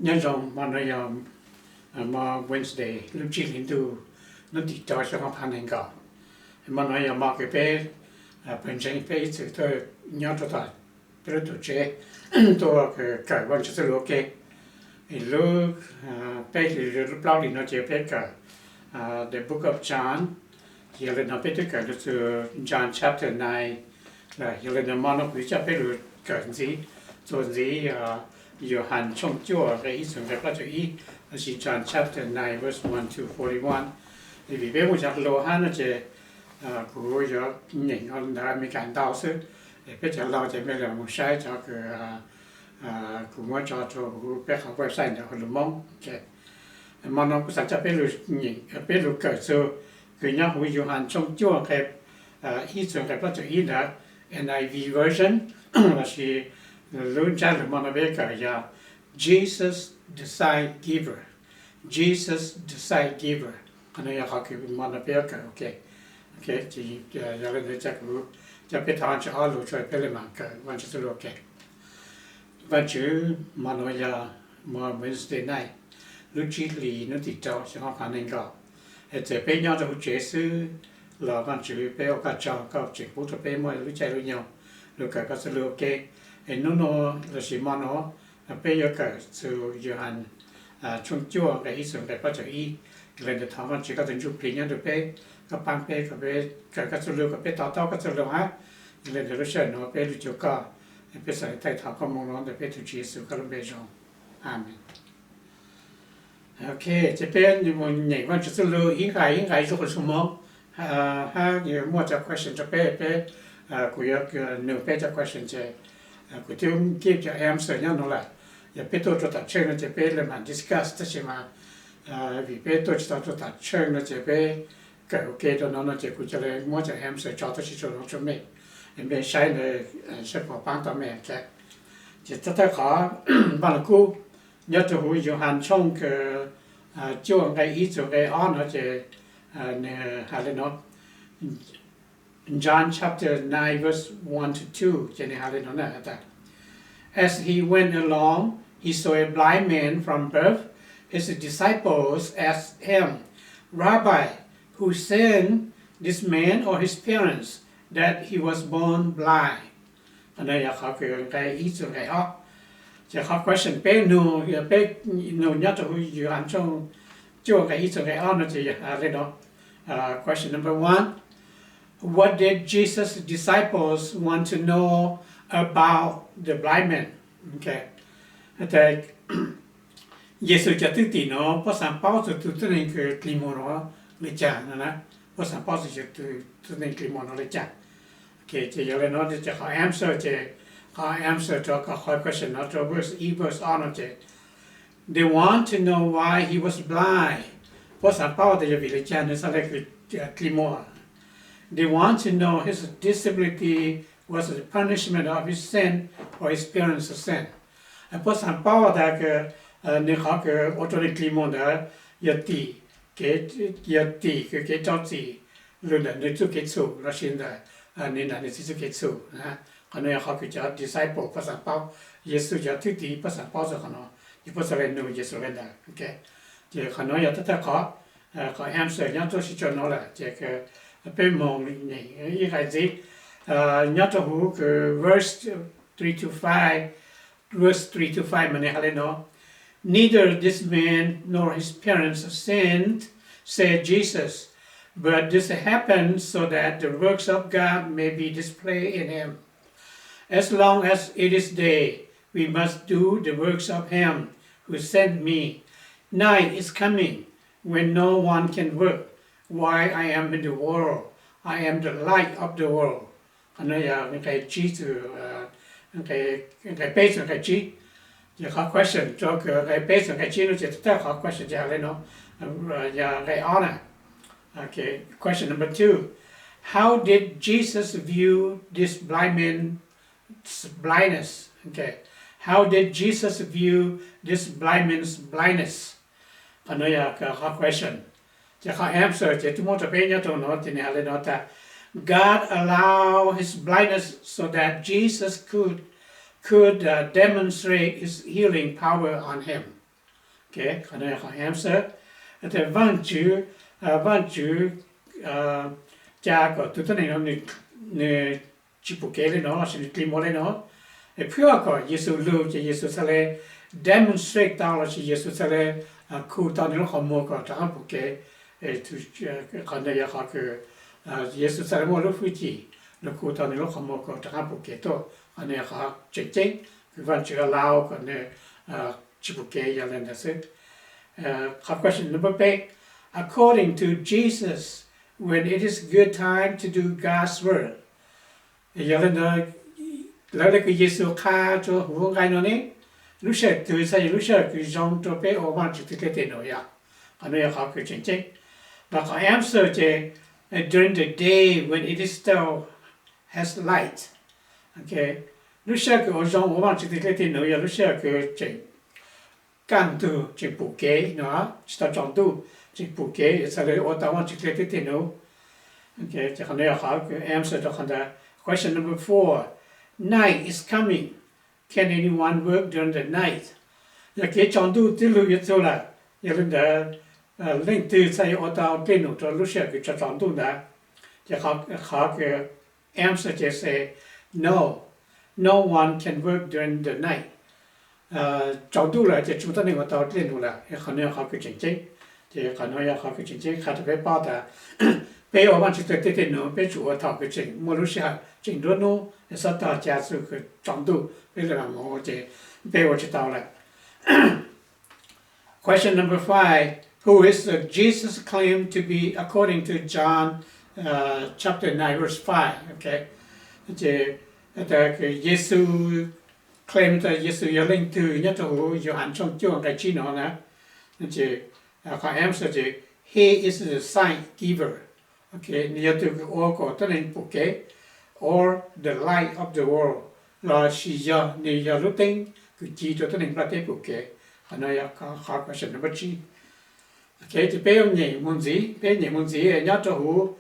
nhân dòng mà nói mà Wednesday lúc chỉ liên tu nó đi cho họ phản hành cả mà nói mà cái bé bên trên bé thì tôi nhớ cho ta bây giờ tôi chơi tôi cáiวันจะรู้cái lúc bé thì lúc lâu thì nó chơi bé cả the book of John thì là nó bé cái lúc John chapter 9 là thì là mà nó bị chấp bé lúc cái gì做gì约翰从旧个意思个不就一，那是 John chapter 9 verse 1 to 41。你比别我讲罗汉那些古有人那没看到是，别讲老这边了，我晒这个古我叫做别好怪晒的，或者梦个，mà nó cũng sẽ cho bé lục nhìn bé lục cởi sơ cái nhau hồi约翰从旧个意思个不就一的 NIV version 那是。Luôn cha là mong bé cả ya Jesus the side giver, Jesus the side giver. Anh ấy học cái mong bé cả, ok, chỉ giờ lên để chắc cũng chắc bé thằng cho alo cho bé lên mạng cả, vẫn chưa được ok. Và chứ mà nói ya mà Wednesday này, lúc chỉ lì nó thì cho sẽ học hành cả. Thế bé nhau cho chế sư là vẫn chứ bé học cả cho chỉ phụ cho bé mới lúc chạy lúc nhau, lúc cả có sự ok. nó là gì mà nó bây giờ cái sự dự hành chung chúa cái ý tưởng cái bắt đầu ý lên để thảo luận chỉ có từng chục pin nhau được bé các bạn bé cái số lượng cái tao cái số lượng á lên để nó sẽ nó bé được chụp cả bé sẽ thay thảo có mong nó để bé thực hiện sự cái bé trong amen ok这边你们哪个就是路应该做什么ha nhiều mua cho question cho bé của cái nửa bé cho question chơi của tôi give cho em sửa nhau nó lại giờ bé tôi cho tập chơi nó chỉ bé là mà discuss tất nhiên mà vì bé tôi cho tập chơi nó chỉ bé cái ok cho nó chỉ của cho lại mua cho em sửa cho tất nhiên cho nó cho mình em bé sai là sẽ có bán tao mẹ cái chỉ tất cả khó bằng là cũ nhớ cho hồi dùng hàng trong cái chỗ cái ý chỗ cái on nó chỉ hay là nó John chapter 9 verse 1 to 2 As he went along, he saw a blind man from birth. His disciples asked him, Rabbi, who sinned, this man or his parents, that he was born blind? Anh đây là họ cái ý tưởng cái họ. Chỉ họ question bé nô nhất là huy dự án trong chỗ cái ý tưởng cái họ nó chỉ là đây đó. Question number 1. What did Jesus' disciples want to know about the blind man? Okay. Thì Giêsu cho tự tin nó, có sản bảo cho tự nên cái clima nó lấy chăng nè, có sản bảo cho tự nên clima nó lấy chăng. Okay, thì giờ lên nóจะขอ answer cho cái hỏi question nó cho verse on nó chứ. They want to know why he was blind. Có sản bảo thì vì lấy chăng nó sẽ lấy cái clima. They want to know his disability was the punishment of his sin or his parents' sin. Pour s'en parler de ne pas que automatically là yati que tauti le ne tuketsu la shinda ne na ne tuketsu ha quand on a que tu disciple pour s'en parler Yesu ja tuti pour s'en parler quand il faut savoir nous Yesu là ok je quand on a tout à quand answer bien tout si tu n'as là c'est que un peu mon il a dit Ntxoov que verse 3 to 5 verse 3 to 5 mane hale no neither this man nor his parents sinned said Jesus but this happened so that the works of God may be displayed in him as long as it is day we must do the works of him who sent me night is coming when no one can work while I am in the world I am the light of the world anh ấy cái chi từ cái base cái chi giờ có question cho cái base cái chi nó chỉ tất cả question giờ lên nó giờ cái on okay question number 2 how did Jesus view this blind man's blindness okay how did Jesus view this blind man's blindness anh ấy có question giờ có answer chỉ chúng ta phải nhớ cho nó thì này lên nó ta God allowed his blindness so that Jesus could demonstrate his healing power on him. Okay, khả năng họ answer. Thì vâng chữ cha của tụi này nó nè chỉ bộ kế lên nó, xin tìm lên nó. Et puis encore, Jésus lưu cho Jésus sẽ demonstrate dans là si Jésus sẽ coup dans le homo quoi, dans bộ kế et tout quand il y a que Jésus sẽ mua lúc phi chỉ, le coup dans le homo quoi, dans bộ kế to, anh ấy họ chính chính, cái vấn chữ lao còn nè chỉ bộ kế giờ lên đó sẽ. Question number 8. According to Jesus, when it is good time to do God's work, giờ lên đó là cái Giêsu khai cho huống gai nó nè, lúc sau từ sau lúc sau cái dòng cho bé ở bên chỉ cái tiền nữa ya, anh ấy học cái chính chính, và có answer che during the day when it is still has light, okay, lúc sau cái ở dòng ở bên chỉ cái tiền nữa ya, lúc sau cái chính căn tu chỉ bù kế nó, chỉ trong tu chỉ bù kế, sau đó ở tao bên chỉ cái tiền nữa, okay, cho anh ấy học cái answer cho anh ta. Question number 4. Night is coming. Can anyone work during the night? Giờ cái trong tu tiêu lưu nhất rồi là, giờ lên đó lên từ say ở tàu trên nút cho lúc sau cái trong tu đó, giờ họ cái answerจะ say no one can work during the night. Trong tu làจะchúng ta nên ở tàu trên nút là, họ nói họ cái chính chính, giờ họ nói họ cái chính chính, họ phải bảo ta, bây giờ bạn chỉ tới tiền nữa, bây giờ thảo cái chính, mua lúc sau chính đó nó sau đó giả sử cái trong tu bây giờ là một cái bây giờ chỉ tao lại. Question number 5. Who is Jesus claimed to be according to John chapter 9 verse 5? Okay, cái Giêsu claim là Giêsu yêu linh từ nhất là Gioan trong chương cái chi nó nè, có answer là he is the sign giver. Okay, nhiều từ cái ô của tên là bộ kế or the light of the world là chỉ giờ này giờ lúc tính cứ chỉ cho tên là tế bộ kế, anh ấy có question number 3. Okay, thì bây giờ nhảy muốn gì nhớ cho hú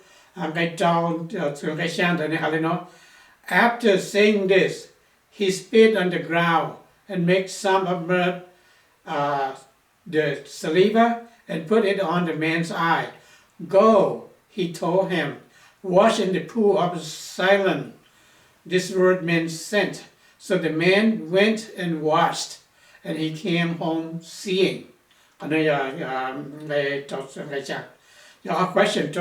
cái trâu thường cái sang đó này hay nó. After saying this, he spit on the ground and make some of the saliva and put it on the man's eye. Go, he told him, wash in the pool of Siloam. This word means sent. So the man went and washed, and he came home seeing. Your question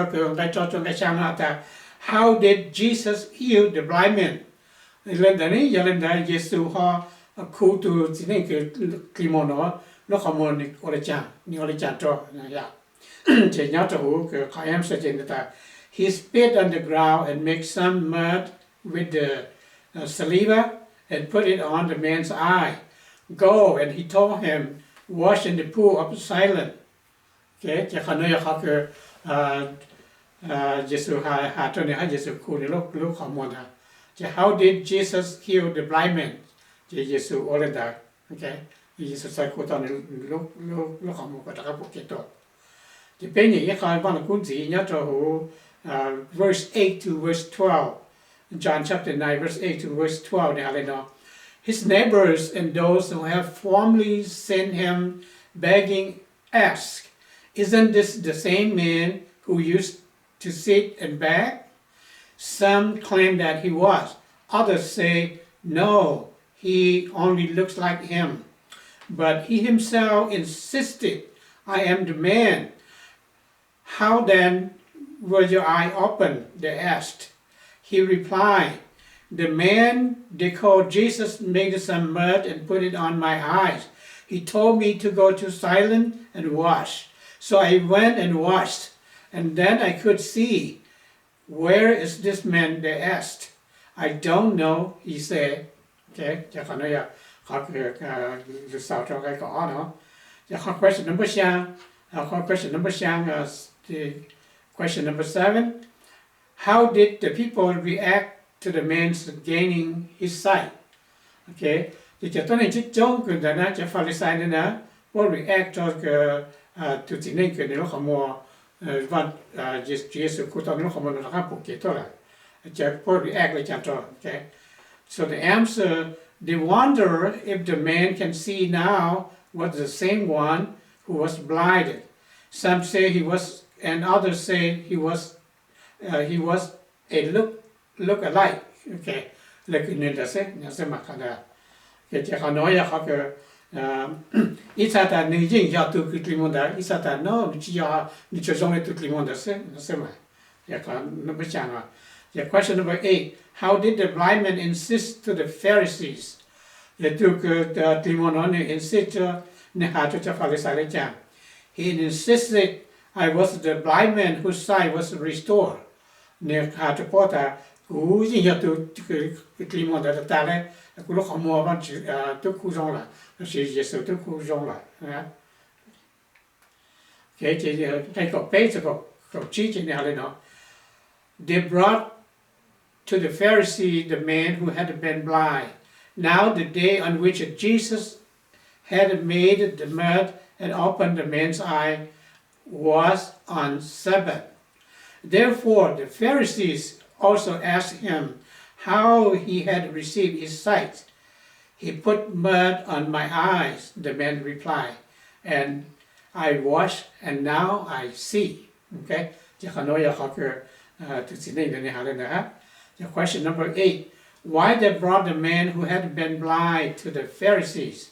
how did Jesus heal the blind man? Lần đấy, Giêsu họ khu tu chỉ nên cái kimono nó không muốn ở chàng cho ya. Chỉ nhớ cho hú cái em sẽ trên ta. He spit on the ground and make some mud with the saliva and put it on the man's eye. Go, and he told him, wash in the pool of Siloam. Okay, chỉ khả năng họ cái Giêsu hạ cho nên Giêsu khu này lúc họ muốn ha. How did Jesus heal the blind man? Giêsu ở lên đó, okay? Giêsu sai khu tao này lúc họ muốn có các bộ kết tốt. Thì bên này cái bạn cũng chỉ nhớ cho verse 8 to verse 12. John chapter 9 verse 8 to verse 12 này là nó. His neighbors and those who have formerly sent him begging ask, isn't this the same man who used to sit and beg? Some claim that he was. Others say, no, he only looks like him. But he himself insisted, I am the man. How then were your eye open? They asked. He replied, the man they called Jesus made some mud and put it on my eyes. He told me to go to Siloam and wash. So I went and washed, and then I could see. Where is this man? They asked. I don't know, he said. Okay, chắc chắn là họ cái sao cho cái có nó. Chắc question number 6. Question number 6 the question number 7. How did the people react to the man's gaining his sight? Okay, thì chắc này chỉ trong cái đó là chắc Pharisee này nè, what react cho cái tụi chị nên cái nó không mua văn Giêsu của tao nó không muốn là các bộ kế thôi là chắc what react lại chẳng cho. Okay, so the answer, they wonder if the man can see now was the same one who was blinded. Some say he was, and others say he was a look alike. Okay, look in the say, Nasamakana. Yetihanoya Haka. Isata Nijing Yatu Kutlimonda, Isata no, Ntxoov to Klimonda, Nasema. Yakan Nubachana. Question number 8. How did the blind man insist to the Pharisees? They took the Timonon insist Nehatucha Falisalecha. He insisted, I was the blind man whose sight was restored. Nehatapota, who is here to Klimonda the Tale, a Kulokamova to Kuzonla. She's just to Kuzonla. Okay, take a page of teaching Helena. They brought to the Pharisee the man who had been blind. Now the day on which Jesus had made the mud and opened the man's eye was on Sabbath. Therefore the Pharisees also asked him how he had received his sight. He put mud on my eyes, the man replied, and I washed and now I see. Okay? Question number 8. Why they brought the man who had been blind to the Pharisees?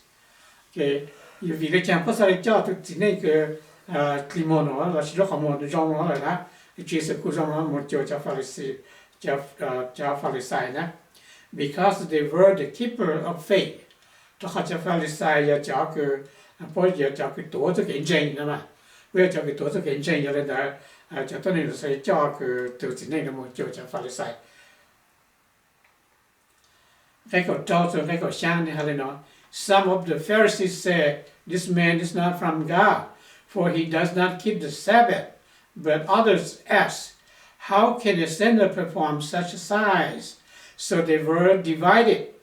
Okay, if you can put a job to make a Klimono, let's look at the John, Jesus Kuzama, Mojo Pharisee, because they were the keeper of faith. To Pharisee, Jacker, and point your jacket to water in Jane, where Jacket to in Jane, Jatoni say Jock to the name of Mojo Pharisee. Some of the Pharisees said, this man is not from God, for he does not keep the Sabbath. But others asked, how can a sinner perform such signs? So they were divided.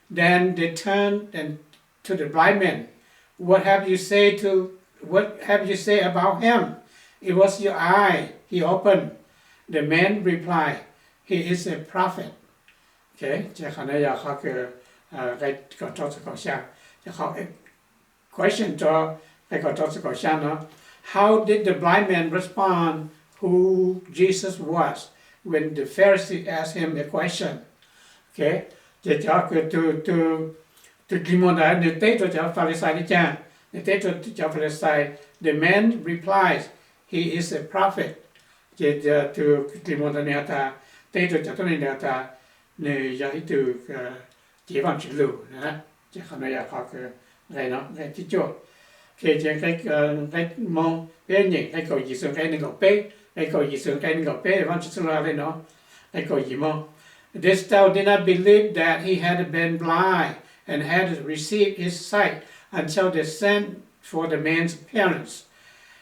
Then they turned to the blind man. What have you say about him? It was your eye he opened. The man replied, he is a prophet. Okay, question how did the blind man respond who Jesus was when the Pharisee asked him the question? Okay, the man replies, he is a prophet. Okay, this thou did not believe that he had been blind and had received his sight until they sent for the man's parents.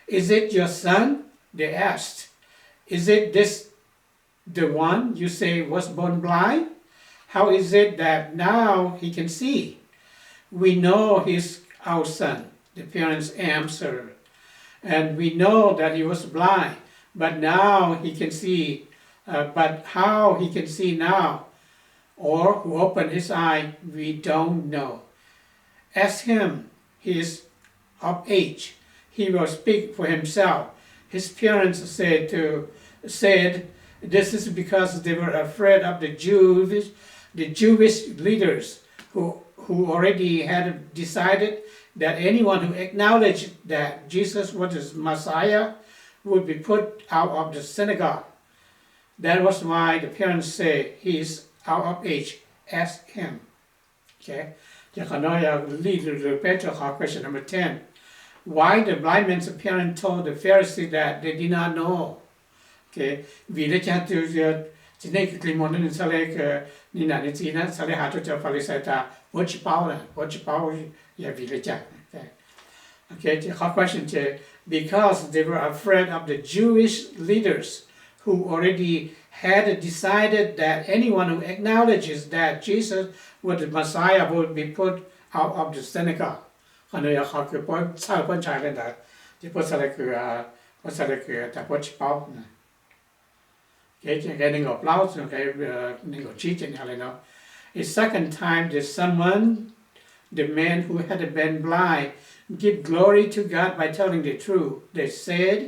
Is it your son? They asked. Is it this the one you say was born blind? How is it that now he can see? We know he's our son, the parents answered, and we know that he was blind, but now he can see. But how he can see now, or who opened his eye, we don't know. Ask him, he is of age. He will speak for himself. His parents said, this is because they were afraid of the Jewish leaders who already had decided that anyone who acknowledged that Jesus was his Messiah would be put out of the synagogue. That was why the parents say he is out of age. Ask him. Okay. Question number 10. Why the blind man's parents told the Pharisee that they did not know. Okay. Vì để cho từ chỉ nên cái clima nó sẽ lấy cái như nào như nó sẽ lấy hạt cho Pharisee ta watch power yeah vì để cho. Okay. Okay. The question is because they were afraid of the Jewish leaders who already had decided that anyone who acknowledges that Jesus was the Messiah would be put out of the synagogue. A second time they summoned the man who had been blind give glory to God by telling the truth. They said,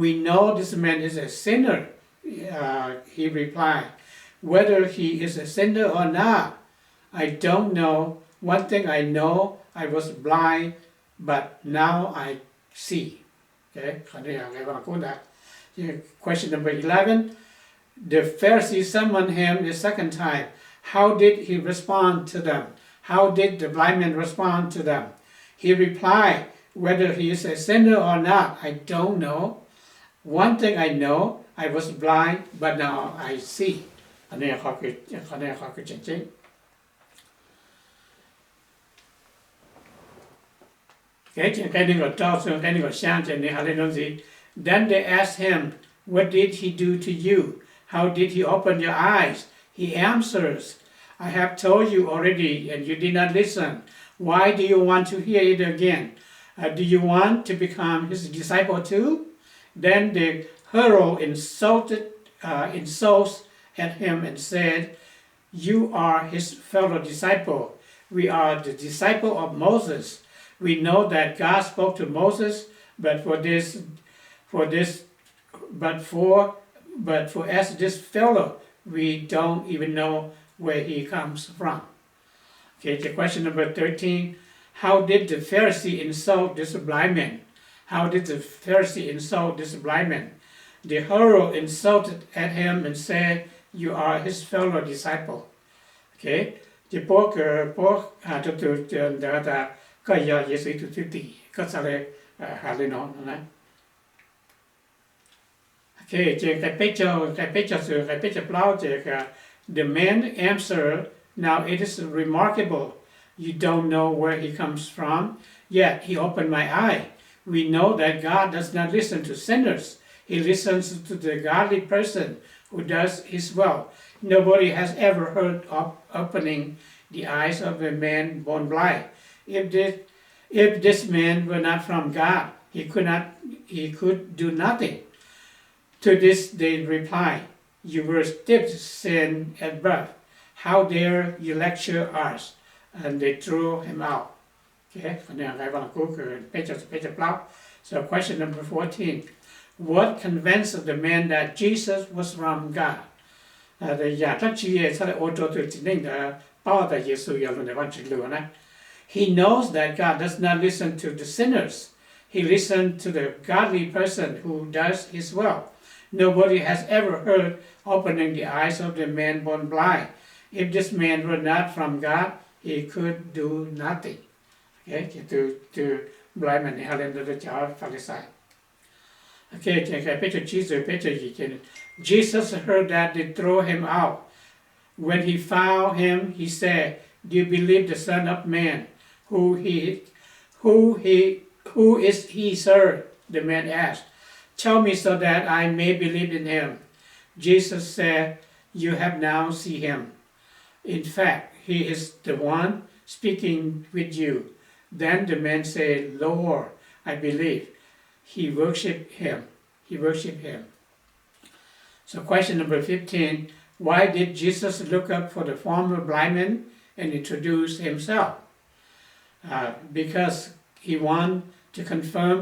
"We know this man is a sinner." He replied, "Whether he is a sinner or not, I don't know. One thing I know, I was blind, but now I see." Okay, question number 11. The Pharisees summoned him the second time. How did he respond to them? How did the blind man respond to them? He replied, "Whether he is a sinner or not, I don't know. One thing I know, I was blind, but now I see." อันนี้เขาคือจริงๆcái này có trao xuống cái này có sang trên này hay là gì? Then they asked him, "What did he do to you? How did he open your eyes?" He answers, "I have told you already, and you did not listen. Why do you want to hear it again? Do you want to become his disciple too?" Then they hurled insults at him and said, "You are his fellow disciple. We are the disciple of Moses. We know that God spoke to Moses, but as this fellow, we don't even know where he comes from." Okay, the question number 13. How did the Pharisee insult this blind man? How did the Pharisee insult this blind man? The hurled insulted at him and said, "You are his fellow disciple." Okay, the bookก็ยอเยซูทุติก็สเลหาเลยน้องนะโอเคเจอcái picture plau the man answered, "Now it is remarkable. You don't know where he comes from, yet he opened my eye. We know that God does not listen to sinners. He listens to the godly person who does his will. Nobody has ever heard of opening the eyes of a man born blind. If this man were not from God, he could do nothing." To this they replied, "You were steeped in sin at birth. How dare you lecture us?" And they threw him out. Okay, so question number 14. What convinced the man that Jesus was from God? He knows that God does not listen to the sinners. He listens to the godly person who does his will. Nobody has ever heard opening the eyes of the man born blind. If this man were not from God, he could do nothing. Okay, to blind man the Pharisee. Okay, Jesus heard that they throw him out. When he found him, he said, "Do you believe the Son of Man? Who is he, sir?" The man asked. "Tell me so that I may believe in him." Jesus said, "You have now seen him. In fact, he is the one speaking with you." Then the man said, "Lord, I believe." He worshiped him. So question number 15. Why did Jesus look up for the former blind man and introduce himself? Because he wanted to confirm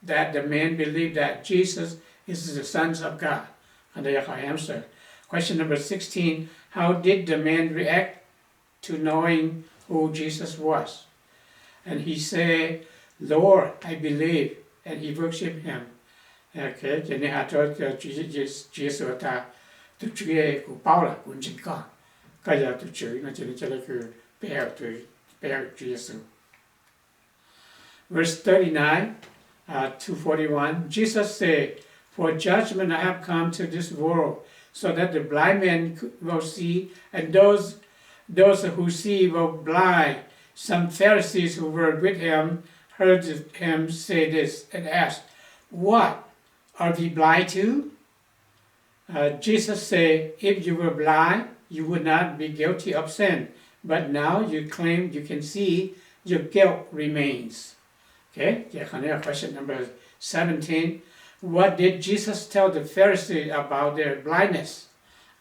that the man believed that Jesus is the Son of God. And they answer. Question number 16. How did the man react to knowing who Jesus was? And he said, "Lord, I believe," and he worshiped him. Okay, cho nên cho Chúa Giêsu ta tu Chúa của Paulo cũng chính có cái giờ tu Chúa nó cho nênคือChúa Giêsu. Verse 39 to 41, Jesus said, "For judgment I have come to this world, so that the blind man will see, and those who see will blind." Some Pharisees who were with him heard him say this and asked, "What? Are we blind too?" Jesus said, "If you were blind, you would not be guilty of sin. But now you claim you can see, your guilt remains." Okay, question number 17. What did Jesus tell the Pharisees about their blindness?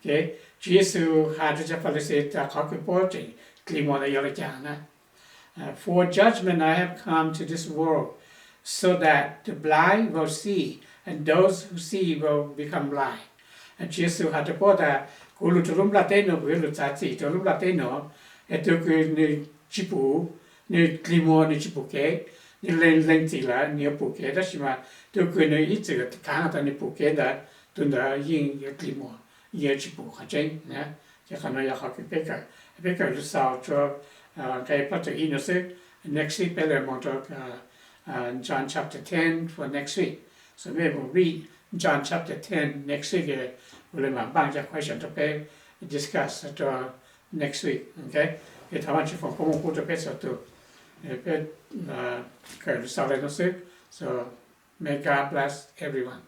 Okay, Jesus had the Pharisees เขาคือพูดถึงกลิ่นมลยานะ For judgment I have come to this world, so that the blind will see, and those who see will become blind. And Jesus had to put a Gulu to Lumlateno, Gulutati, to Lumlateno, et to Gu Chipu, New Climo, New Chipuke, New Lentila, New Puke, Dashima, to Gu eat the Canada and Puke, that to the Yin Climo, Ye Chipu, Hajang, Yakanoya Hockey Baker, Baker, the South, Gay Potter Innocent, next week, Bella Montauk. John chapter 10 for next week. So maybe we'll read John chapter 10 next week. We'll have a bunch of questions to pay, discuss next week. Okay? It's how much from Common Put a peso to so may God bless everyone.